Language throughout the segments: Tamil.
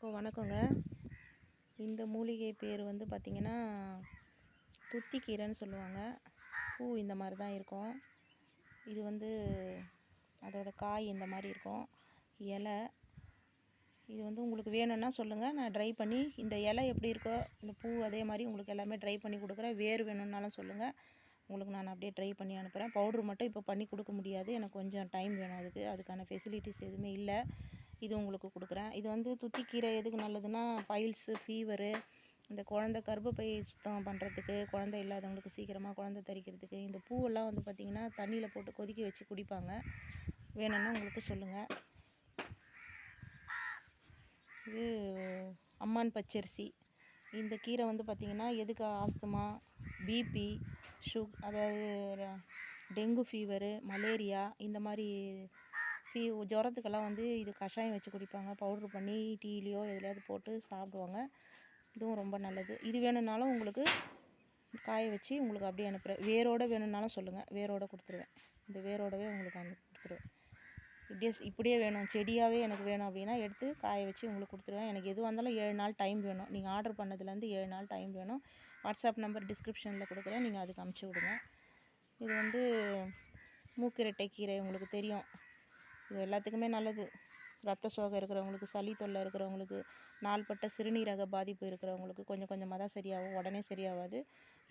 எல்லாருக்கும் வணக்கங்க. இந்த மூலிகை பேர் வந்து பார்த்திங்கன்னா துத்திக்கீரைன்னு சொல்லுவாங்க. பூ இந்த மாதிரி தான் இருக்கும். இது வந்து அதோட காய் இந்த மாதிரி இருக்கும். இலை இது வந்து உங்களுக்கு வேணும்னா சொல்லுங்கள், நான் ட்ரை பண்ணி இந்த இலை எப்படி இருக்கோ இந்த பூ அதே மாதிரி உங்களுக்கு எல்லாமே ட்ரை பண்ணி கொடுக்குறேன். வேர் வேணும்னாலும் சொல்லுங்கள், உங்களுக்கு நான் அப்படியே ட்ரை பண்ணி அனுப்புகிறேன். பவுட்ரு மட்டும் இப்போ பண்ணி கொடுக்க முடியாது, எனக்கு கொஞ்சம் டைம் வேணும். அதுக்கான ஃபெசிலிட்டிஸ் எதுவுமே இல்லை. இது உங்களுக்கு கொடுக்குறேன். இது வந்து துத்திக்கீரை எதுக்கு நல்லதுன்னா, பைல்ஸு, ஃபீவரு, இந்த குழந்த கர்ப்பப்பை சுத்தம் பண்ணுறதுக்கு, குழந்தை இல்லாதவங்களுக்கு சீக்கிரமாக குழந்தை தரிக்கிறதுக்கு, இந்த பூவெல்லாம் வந்து பார்த்திங்கன்னா தண்ணியில் போட்டு கொதிக்க வச்சு குடிப்பாங்க. வேணும்னா உங்களுக்கு சொல்லுங்கள். இது அம்மான் பச்சரிசி. இந்த கீரை வந்து பார்த்திங்கன்னா எதுக்கு ஆஸ்துமா, பிபி, அதாவது டெங்கு ஃபீவரு, மலேரியா இந்த மாதிரி ஜுரத்துக்கெல்லாம் வந்து இது கஷாயம் வச்சு குடிப்பாங்க. பவுட்ரு பண்ணி டீலேயோ எதுலையாவது போட்டு சாப்பிடுவாங்க. இதுவும் ரொம்ப நல்லது. இது வேணும்னாலும் உங்களுக்கு காய வச்சு உங்களுக்கு அப்படியே அனுப்புகிறேன். வேரோடு வேணும்னாலும் சொல்லுங்கள், வேரோடு கொடுத்துருவேன். இந்த வேரோடவே உங்களுக்கு கொடுத்துருவேன். இப்படியே வேணும், செடியாகவே எனக்கு வேணும் அப்படின்னா எடுத்து காய வச்சு உங்களுக்கு கொடுத்துருவேன். எனக்கு எதுவாக இருந்தாலும் 7 நாள் டைம் வேணும். நீங்கள் ஆர்டர் பண்ணதுலேருந்து 7 நாள் டைம் வேணும். வாட்ஸ்அப் நம்பர் டிஸ்கிரிப்ஷனில் கொடுக்குறேன், நீங்கள் அதுக்கு அனுப்பிச்சி விடுங்க. இது வந்து மூக்கிரட்டை கீரை உங்களுக்கு தெரியும். இது எல்லாத்துக்குமே நல்லது. ரத்த சோகை இருக்கிறவங்களுக்கு, சளி தொல்லை இருக்கிறவங்களுக்கு, நாள்பட்ட சிறுநீரக பாதிப்பு இருக்கிறவங்களுக்கு கொஞ்சம் கொஞ்சமாக தான் சரியாகும், உடனே சரியாகாது.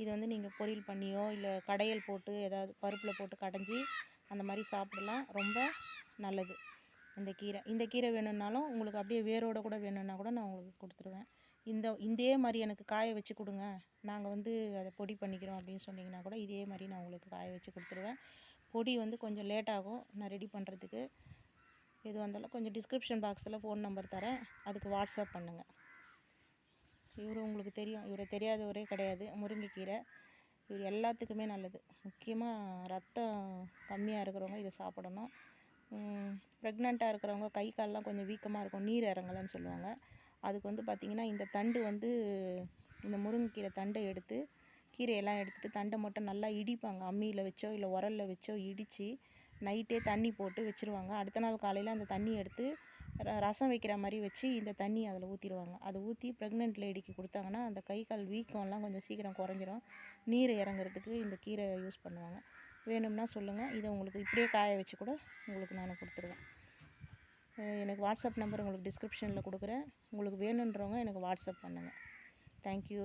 இது வந்து நீங்கள் பொரியல் பண்ணியோ இல்லை கடையல் போட்டு ஏதாவது பருப்பில் போட்டு கடைஞ்சி அந்த மாதிரி சாப்பிடலாம். ரொம்ப நல்லது இந்த கீரை வேணும்னாலும் உங்களுக்கு அப்படியே வேரோட கூட வேணும்னா கூட நான் உங்களுக்கு கொடுத்துருவேன். இதே மாதிரி எனக்கு காய வச்சு கொடுங்க, நாங்கள் வந்து அதை பொடி பண்ணிக்கிறோம் அப்படின்னு சொன்னிங்கன்னா கூட இதே மாதிரி நான் உங்களுக்கு காய வச்சு கொடுத்துருவேன். பொடி வந்து கொஞ்சம் லேட் ஆகும் நான் ரெடி பண்ணுறதுக்கு. எதுவாக இருந்தாலும் கொஞ்சம் டிஸ்கிரிப்ஷன் பாக்ஸில் ஃபோன் நம்பர் தரேன், அதுக்கு வாட்ஸ்அப் பண்ணுங்கள். இவர் உங்களுக்கு தெரியும், இவரை தெரியாதவரே கிடையாது. முருங்கைக்கீரை இவர் எல்லாத்துக்குமே நல்லது. முக்கியமாக ரத்தம் கம்மியாக இருக்கிறவங்க இதை சாப்பிடணும். ப்ரெக்னெண்ட்டாக இருக்கிறவங்க கை கால்லாம் கொஞ்சம் வீக்கமாக இருக்கும், நீர் இறங்கலைன்னு சொல்லுவாங்க. அதுக்கு வந்து பார்த்திங்கன்னா இந்த தண்டு வந்து இந்த முருங்கைக்கீரை தண்டை எடுத்து, கீரையெல்லாம் எடுத்துகிட்டு தண்டை மட்டும் நல்லா இடிப்பாங்க. அம்மியில் வச்சோ இல்லை உரலில் வச்சோ இடித்து நைட்டே தண்ணி போட்டு வச்சுருவாங்க. அடுத்த நாள் காலையில் அந்த தண்ணி எடுத்து ரசம் வைக்கிற மாதிரி வச்சு இந்த தண்ணி அதில் ஊற்றிடுவாங்க. அதை ஊற்றி ப்ரெக்னென்ட் லேடிக்கு கொடுத்தாங்கன்னா அந்த கை கால் வீக்கம்லாம் கொஞ்சம் சீக்கிரம் குறைஞ்சிரும். நீர் இறங்குறதுக்கு இந்த கீரை யூஸ் பண்ணுவாங்க. வேணும்னா சொல்லுங்கள், இதை உங்களுக்கு இப்படியே காய வச்சு கூட உங்களுக்கு நான் கொடுத்துருவேன். எனக்கு வாட்ஸ்அப் நம்பர் உங்களுக்கு டிஸ்கிரிப்ஷனில் கொடுக்குறேன். உங்களுக்கு வேணுன்றவங்க எனக்கு வாட்ஸ்அப் பண்ணுங்கள். தேங்க்யூ.